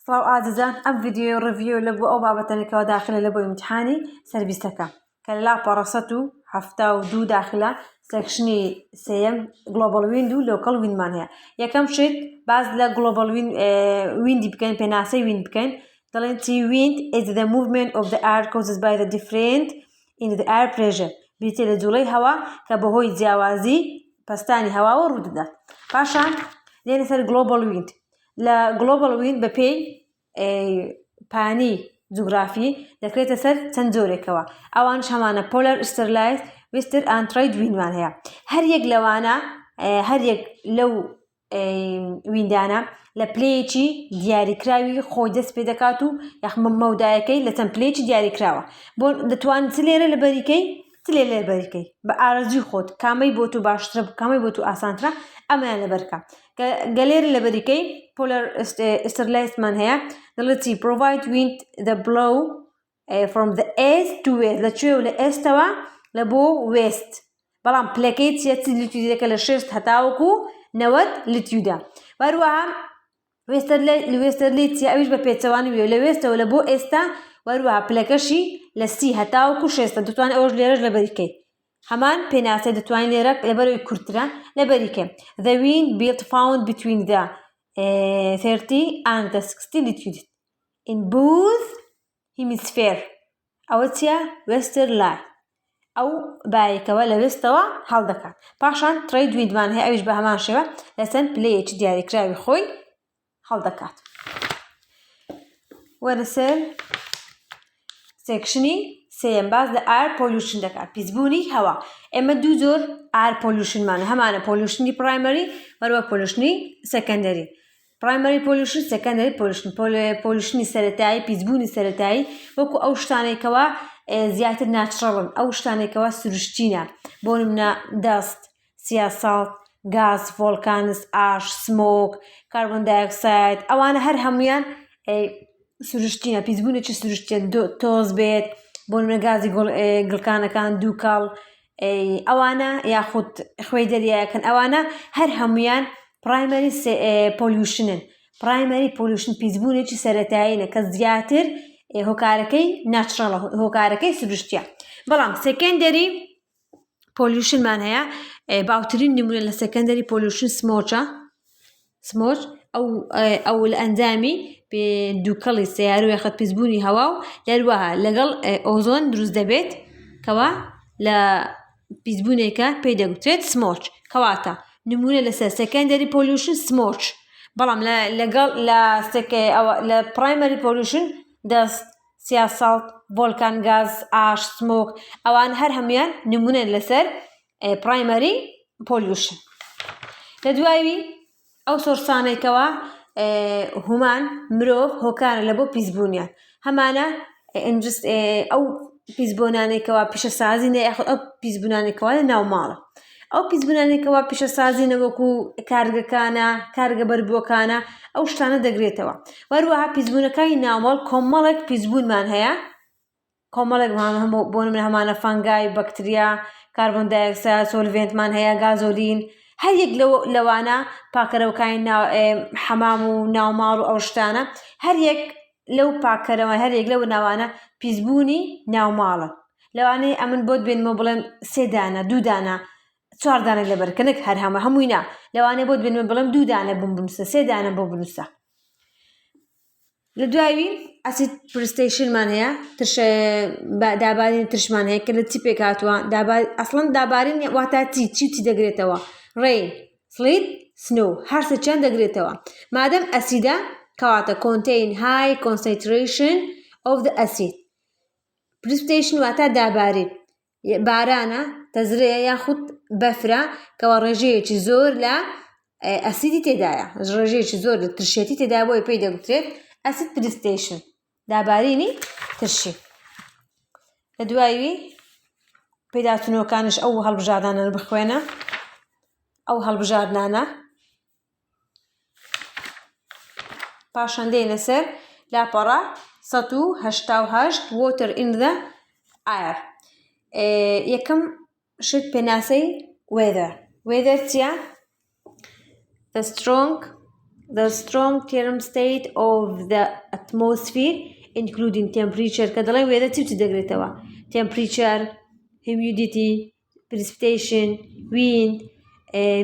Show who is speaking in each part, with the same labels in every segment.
Speaker 1: سڵاو ئازیزان، ئەم ڤیدیۆ ڕڤیۆ لە بۆ ئەو بابەتەنێکەوە داخلە لە بۆ ئیمتحانی سەربیستەکە کە لە لاپەڕە 172 داخلە سێکشنی سێیەم گلۆبەڵ ویند و لۆکەڵ ویندمان هەیە. یەکەم شت باز لە گلۆبەڵ ویندی بکەین، پێناسەی ویند بکەین. دەڵێن چی؟ wind is the movement of the air caused by the difference in the air pressure. بریتێ لە جوڵەی هەوا کە بەهۆی جیاوازی پەستانی هەواوە ڕوو دەدات. پاشان لێنە سەر گلۆبەڵ ویند. لە گلۆبەڵ ویند بەپێی پانی جوگرافی دەکرێتە سەر چەند جۆرێکەوە. ئەوانش هەمانە پۆلەر، ئستەرلایز، وێستر ئەند ترەید ویندمان هەیە. هەر یەک لەوانە، هەر یەک لەو ویندانە لە پلەیەکی دیاریکراوی خۆی دەست پێ دەکات و مەودایەکەی لە چەند پلەیەکی دیاریکراوە. بۆ دەتوانیت چ لێرە لەبەریکەی، چ لێرە لەبەریکەی بە ئارەزوی خۆت، کامەی بۆ تو باشترە، کامەی بۆ تو ئاسانترە، ئەمەیان لەبەرکە. گەلێرە لەبەریکەی پۆلەر ئستەرلایزمان هەیە. دەڵێت چی؟ provide wind the blow from the east to west. لەکوێ و لە ئێستەوە لە بۆ وێست. بەڵام پلەکەی چیە؟ چ لیتیودەکە لە 6 هەتاوەکو 90 لیتیودا. وەروەها وێستەرلی چیە؟ ئەویش بە پێچەوانی وێ لە وێستەوە لە بۆ ئێستا. وەروەها پلەکەشی لە 30 هەتاوەکو 6. دەتوانێت ئەوەش لێرەش لەبەریکەی. هەمان پێناسەی دەتوانین لێرە لەبەرەوەی کورتترە لەبەریکەی. The wind built found between the 30 and the 60 latitude in both hemisphere. ئەوە چیە؟ وێستەرلای. ئەو بایەکەوە لە وێستەوە هەڵدەکات. پاشان ترەید ویندمان هەیە، ئەویش بە هەمان شێوە لە چەند پلەیەکی دیاریکراوی خۆی هەڵدەکات. وەرە سەر سێکشنی سێیەم، باز لە ئایر پۆلیوشن دەکات، پیسبوونی هەوا. ئێمە دوو جۆر ئایر پۆلیوشنمانە، هەمانە پۆلیوشنی پرایمەری وەروە پۆلیوشنی سەکەندەری. پرایمەری پۆلیوشن، سەکەندەری پۆلیوشن. پۆلیوشنی سەرەتایی، پیسبوونی سەرەتایی وەکو ئەو شتانێکەوە زیاتر ناچڕەڵن، ئەو شتانێکەوە سروشتینە. بۆ نمونە دەست، سیاساڵ، گاز، ڤۆڵکانس، ئاش، سمۆک، کاربۆن دایۆکساید، ئەوانە هەر هەمویان سروشتینە، پیسبوونێکی سروشتیە. تۆز بێت، بۆ نمونە گازی گڵکانەکان، دووکەڵ، ئەوانە یاخود خوێی دەریایەکەن، ئەوانە هەر هەمویان پرایمەری پۆلیوشنن. پرایمەری پۆلیوشن پیسبوونێکی سەرەتاییە کە زیاتر هۆکارەکەی ناچڕەڵە، هۆکارەکەی سروشتیە. بەڵام سەکەندەری پۆلیوشنمان هەیە. باوترین نمونە لە سەکەندەری پۆلیوشن سمۆچە. سمۆچ ئەو لە ئەنجامی دووکەڵی سەیارە و یاخود پیسبوونی هەوا و هەروەها لەگەڵ ئۆزۆن دروست دەبێت کەوا لە پیسبوونێکە پێی دەگوترێت سمۆچ. کەواتە نمونە لەسەر سەکەندەری پۆلیوشن سمۆچ. بەڵام لەگەڵ لە پرایمەری پۆلیوشن دەست، سیاساڵ، ڤۆڵکان، گاز، ئاش، سمۆک، ئەوان هەر هەمویان نمونە لەسەر پرایمەری پۆلیوشن. لە دوایوی ئەو سۆرسانێکەوە هومان مرۆڤ هۆکارە لە بۆ پیسبوونیان. هەمانە ئەو پیسبوونانێکەوە پیشەسازینە یاخود ئەو پیسبوونانێکەوە لە ناو ماڵە. ئەو پیسبوونانێکەوە پیشەسازینە وەکو کارگەکانە، کارگە بەربووەکانە، ئەو شتانە دەگرێتەوە. وەروەها پیسبوونەکانی ناوماڵ کۆمەڵێک پیسبوونمان هەیە. کۆمەڵێک بۆ نمونە هەمانە فەنگای، بەکتریا، کاربۆن دایۆکساید، سۆلڤێنتمان هەیە، گازۆلین. هەر یەک لەوانە پاکەرەوەکانی حەمام و ناوماڵ و ئەو شتانە، هەر یەک لەو پاکەرەوە، هەر یەک لەو ناوانە پیسبوونی ناوماڵن. لەوانەیە ئەمن بۆت بێنمەوە بڵێم 3 دانە، 2 دانە، 4 دانە لەبەرکە، نەک هەر هەمووی نا. لەوانەیە بۆت بێنمەوە بڵێم 2 دانە بۆم بنووسە، 3 دانە بۆ بنووسە. لە دوایوی ئەسید پرستیشنمان هەیە، دابارین ترشمان هەیە کە لە چی پێک هاتووە؟ ئەسڵەن دابارین واتە چی دەگرێتەوە؟ ڕێین، سڵید، سنۆ، هەر سێکیان دەگرێتەوە. مادەم ئەسیدە کەواتە contain high concentration of the acid. precipitation واتە دابارین. بارانە، تەزرەیە یاخود بەفرە کەوە ڕێژەیەکی زۆر لە ئەسیدی تێدایە، ڕێژەیەکی زۆر لە ترشێتی تێدایە، بۆی پێی دەگوترێت ئەسید پرستیشن، دابارینی ترشی. لە دوایوی پێداچوونەوەکانش ئەو هەڵبژاردانە بخوێنە. ئەو هەڵبژاردنانە پاشان دێنە سەر لاپەڕە 188 water in the air. یەکەم شت پێناسەی weather. weather چیە؟ the strong the strong term state of the atmosphere including temperature کە دەڵێن وێدە چی دەگرێتەوە temperature humidity precipitation wind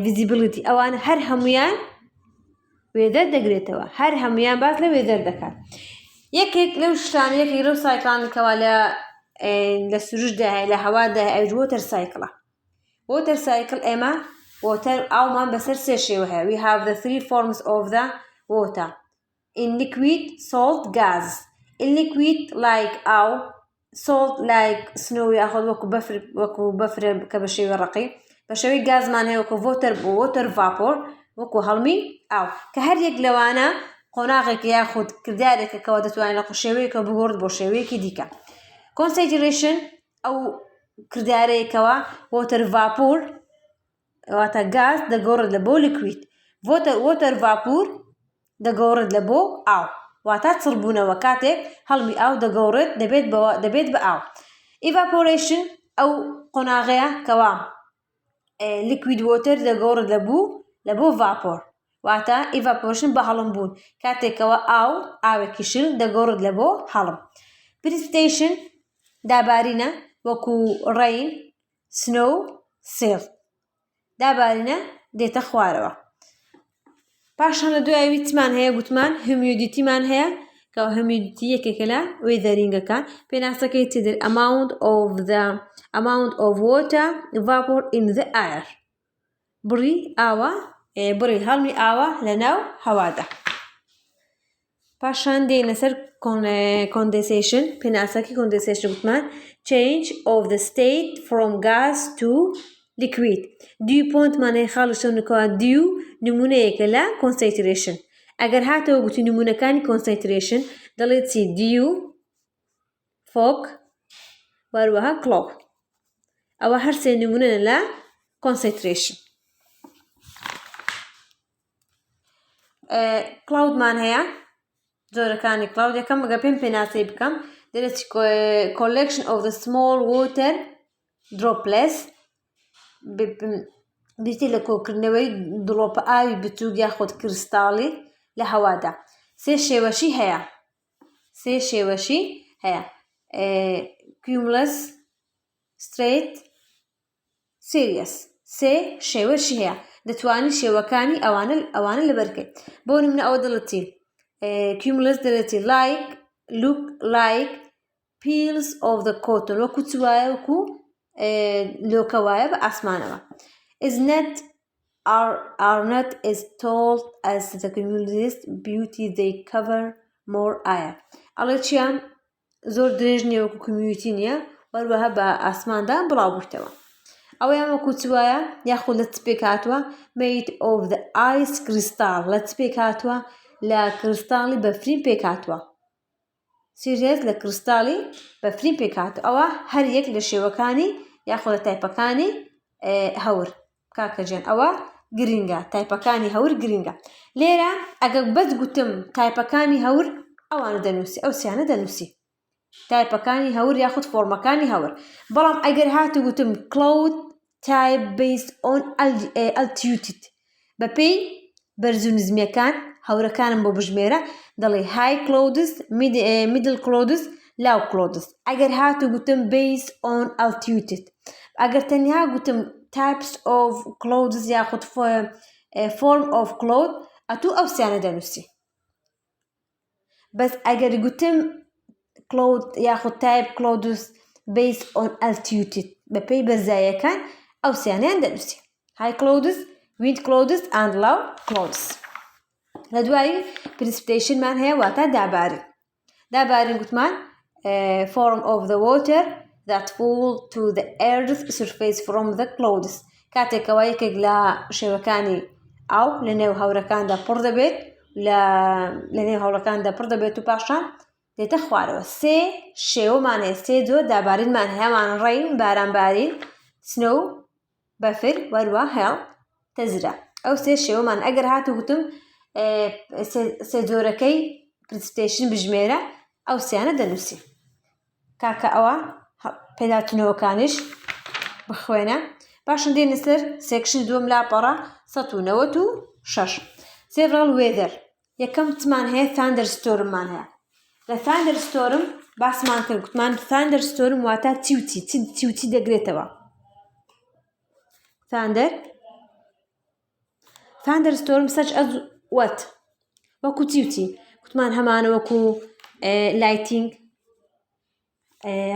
Speaker 1: visibility ئەوانە هەر هەمویان وێدە دەگرێتەوە هەر هەمویان باس لە وێدەر دەکات یەکێک لەو شتانە یەکێک لەو سایکڵانێکەوە لە سروشدا هەیە لە هەوادا هەیە وۆتەر سایکڵە وۆتەر سایکڵ ئێمە water ئاومان بەسەر سێ شێوە هەیە we have the three forms of the water in liquid salt gas in liquid like ئاو salt like snow یاخۆ وەکو بەفر کە بە شێوەی ڕقی بە شێوەی گازمان هەیە وەکو water vapor وەکو هەڵمی ئاو کە هەر یەک لەوانە قۆناغێک یاخود کردارێکە کەەوە دەتوانێت لە شێوەیەکە بگۆڕێت بۆ شێوەیەکی دیکە concentration ئەو کردارەیەکەوە water vapor واتە گاز دەگۆڕێت لە بۆ لیکوید water vapor دەگۆڕێت لە بۆ ئاو واتە چڕبوونەوە کاتێک هەڵمی ئاو دەگۆڕێت دەبێت بە ئاو evaporation ئەو قۆناغەیە کەوا liquid water دەگۆڕێت لە بۆ vapor واتە evaporation بە هەڵم بوون کاتێکەوە ئاوێکی شل دەگۆڕێت لە بۆ هەڵم precipitation دابارینە وەکو rain snow snow دابارینە دێتە خوارەوە پاشان لە دوای ویتمان هەیە گوتمان humidity-مان هەیە کە humidity یەکێکە لە وێدەرینگەکان پێناسەکەی تدر amount of water vapor in the air بڕی ئاوە بڕی هەڵمی ئاوە لە ناو هەوادا پاشان دێنە سەر condensation پێناسەکەی condensation گوتمان change of the state from gas to liquid dew point مانەی خاڵشتەونەکەوە dew نمونەیەکە لە concentration ئەگەر هاتەوە گوتی نمونەکانی concentration دەڵێت چی dew fog وەروەها cloud ئەوە هەر سێ نمونەنە لە concentration cloud مان هەیە جۆرەکانی cloud یەکەم ئەگە پێناسەی بکەم دەڵێت collection of the small water droplets بیتی لە کۆکردنەوەی دڵۆپە ئاوی بچووک یاخۆت کریستاڵی لە هەوادا سێ شێوەشی هەیە cumulus straight serious سێ شێوەشی هەیە دەتوانی شێوەکانی ئەوانە لەبەرکەیت بۆ نمونە ئەوە دەڵێتی cumulus دەڵێتی look like peels of the cotton وەکو چوایە وەکو لۆکەوایە بە ئاسمانەوە are not as tall as the cumulus beauty they cover more air ئەڵێ چیان زۆر درێژ نییە وەکو کمیوتی نییە وەروەها بە ئاسماندا بڵاو بوویتەوە ئەوەیان وەکو چوایە یاخود لە چپێک هاتووە made of the ice crystal لە چپێک هاتووە لە کریستاڵی بەفرین پێک هاتووە سیریەت لە کریستاڵی بەفرین پێک هاتووە ئەوە هەر یەک لە شێوەکانی یاخۆ لە تایپەکانی هەور کاکەجێن ئەوە گرینگە تایپەکانی هەور گرینگە لێرە ئەگەر بەس گوتم تایپەکانی هەور ئەوانە دەنووسی ئەو سیانە دەنووسی تایپەکانی هەور یاخود فۆرمەکانی هەور بەڵام ئەگەر هاتو گوتم cloud type based on altitude بەپێی بەرزونزمیەکان هەورەکانم بۆ بژمێرە دەڵێ high clouds middle clouds low clouds ئەگەر هاتو گوتم based on altitude ئەگەر تەنیا گوتم types of clouds یاخود form of cloud ئەتوو ئەو سیانە دەنووسی بەس ئەگەر گوتم cloud یاخود type clouds based on altitude بەپێی بەرزاییەکان ئەو سیانیان دەنووسی high clouds wind clouds and low clouds لە دوایی precipitation مان هەیە واتە دابارین گوتمان form of the water that fall to the earth's surface from the clouds کاتێکەوە یەکێک لە شێوەکانی ئاو لە نێو هەورەکاندا پڕ دەبێت لە نێو هەورەکاندا پڕ دەبێت و پاشان دێتە خوارەوە سێ شێوەمان هەیە سێ جۆر دابارینمان هەیەمان ڕێین بارانبارین سنۆ بەفر وەروە هێڵ تەزرە ئەو سێ شێوەمان ئەگەر هاتو گوتم سێ جۆرەکەی precipitation بژمێرە ئەو سیانە دەنووسی کاکە ئەوە پێداچنەوەکانیش بخوێنە پاشان دێنە سەر سێکشن دووەم لاپەڕە 196 several weather یەکەمتمان هەیە thunderstormمان هەیە لە thunderstorm باسمان کرد گوتمان thunderstorm واتە چی دەگرێتەوە thunderstorm such as what وەکو چی گوتمان هەمانە وەکو lightning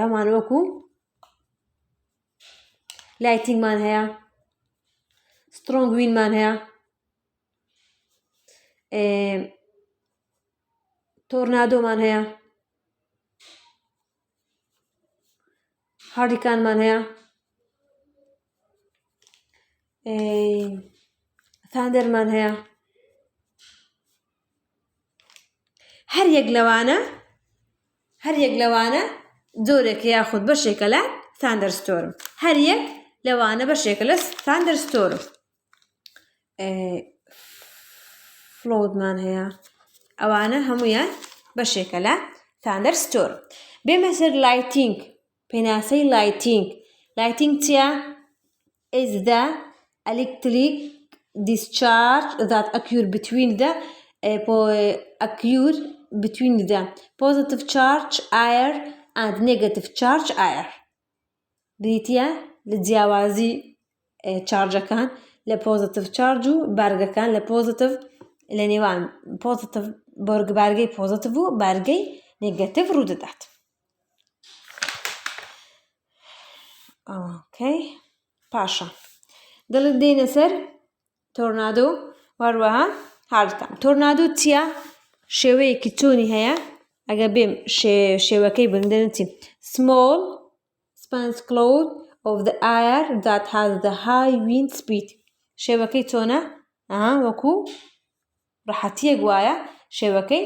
Speaker 1: هەمانە وەکو lightningمان هەیە strong windمان هەیە تۆرنادۆمان هەیە هاریکانمان هەیە ثاندەرمان هەیە هەر یەک لەوانە جۆرێک یاخود بەشێکە لە thunderstorm هەر یەک لەوانە بەشێکە لە thunderstorm floodمان هەیە ئەوانە هەمویان بەشێکە لە thunderstorm بێمە سەر lightning پێناسەی lightning چیە is the electric discharge that occur between the positive charge air and negative charge air بریتە لە جیاوازی چارجەکان لە positive charge و بارگەکان لە positive لە نێوان positive بارگەی positive و بارگەی negative ڕوودەدات پاشە دەڵێت دێنە سەر تۆرنادۆ وەروەها هاریکان تۆرنادۆ چیە شێوەیەکی چۆنی هەیە ئەگە بێم شێوەکەی بندێن چی small sponge cloud of the air that has the high wind speed شێوەکەی چۆنە وەکو ڕەحەتیەک وایە شێوەکەی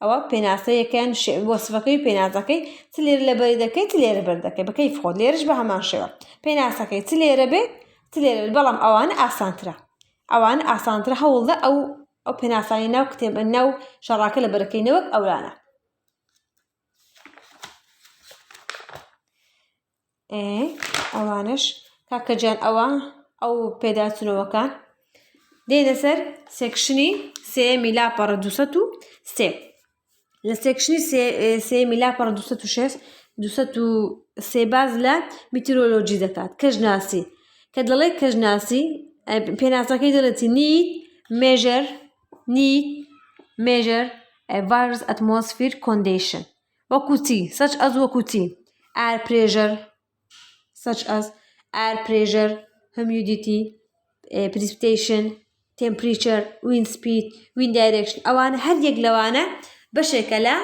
Speaker 1: ئەوە پێناسەیەکەن وەسفەکەی پێناسەکەی چ لێرە لە بەری دەکەی چ لێرە بەر دەکەی بەکەی خۆت لێرەش بە هەمان شێوە پێناسەکەی چ لێرە بێ چ لێرە بەڵام ئەوانە ئاسانترە هەوڵدە ئەو پێناسانی ناو کتێبە ناو شەڕاکە لە بەرەکەینەوەک ئەولانە ئەوانش کاکەجان ئەو پێداچنەوەکان دێنە سەر سێکشنی سێمی لاپەڕە 203 لە سێکشنی سێمی لاپەڕە 203 باز لە میتیرۆلۆجی دەکات کەژناسی کە دەڵێ کەژناسی پێناسەکەی دەڵێتی need measure virus atmosphere condition وەکو چی such as وەکو چی air pressure such as air pressure humidity precipitation temperature wind speed wind direction ئەوانە هەر یەک لەوانە بەشێکە لە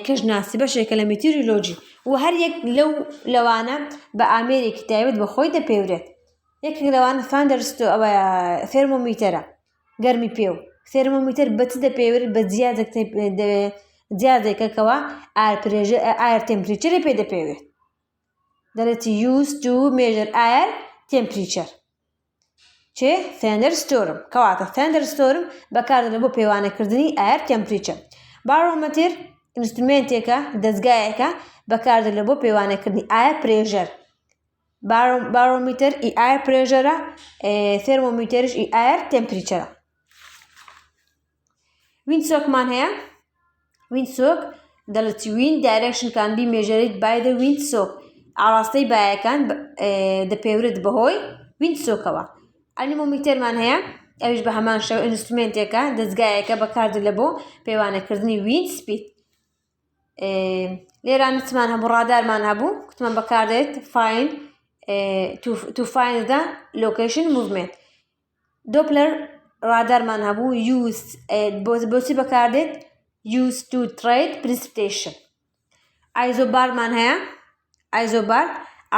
Speaker 1: کەژناسی بەشێکە لە میتیرۆلۆجی و هەر یەک لەوانە بە ئامێرێکی تایبەت بە خۆی دەپێورێت یەکێک لەوانە فێرمۆمیتەرە گەرمی پێ و فێرمۆمیتەر بە چ دەپێورێت بە جیازێکەکەوە ئایر تێمپریچەرە پێ دەپێوێت دەڵێتی use to measure air temperature چێ thunderstorm کەواتە thunderstorm بەکاردێنێت بۆ پێوانەکردنی ئایر تێمپریچەر باڕۆمەتر ئینسترومێنتێکە دەستگایەکە بەکاردێنێت بۆ پێوانەکردنی ئایر پرێژەر باڕۆمیتەر ئی ئایر پرێژەرە تێرمۆمیتەریش ئی ئایر تێمپریچەرە وینسۆکمان هەیە وینسۆک دەڵێتی wind direction can be measured by the windsock ئاڕاستەی بایەکان دەپێورێت بەهۆی وینسۆکەوە ئەنیمۆمیتەرمان هەیە ئەویش بە هەمان شێوە ئینسترومێنتێکە دەستگایەکە بەکاردێت بۆ پێوانەکردنی wind speed لێران چمان هەبوو ڕادارمان هەبوو کوتمان بەکاردێت to find the location movement دوپلەر ڕادارمان هەبوو بۆچی بەکاردێت used to trade precipitation ئایزۆبارمان هەیە ئایزۆبار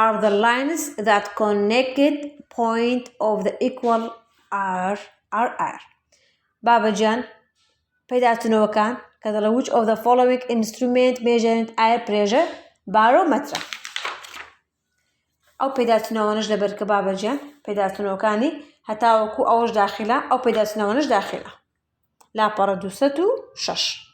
Speaker 1: are the lines that connected point of the equal are بابەجان پەیداچنەوەکان کە دەڵێ which of the following instrument measuring air pressure barometer ئەو پەیداچنەوەنش لەبەر کە بابەجان پەیداچنەوەکانی هەتاوەکو ئەوەش داخلە ئەو پەیداچنەوەنش داخلە لاپەڕە 206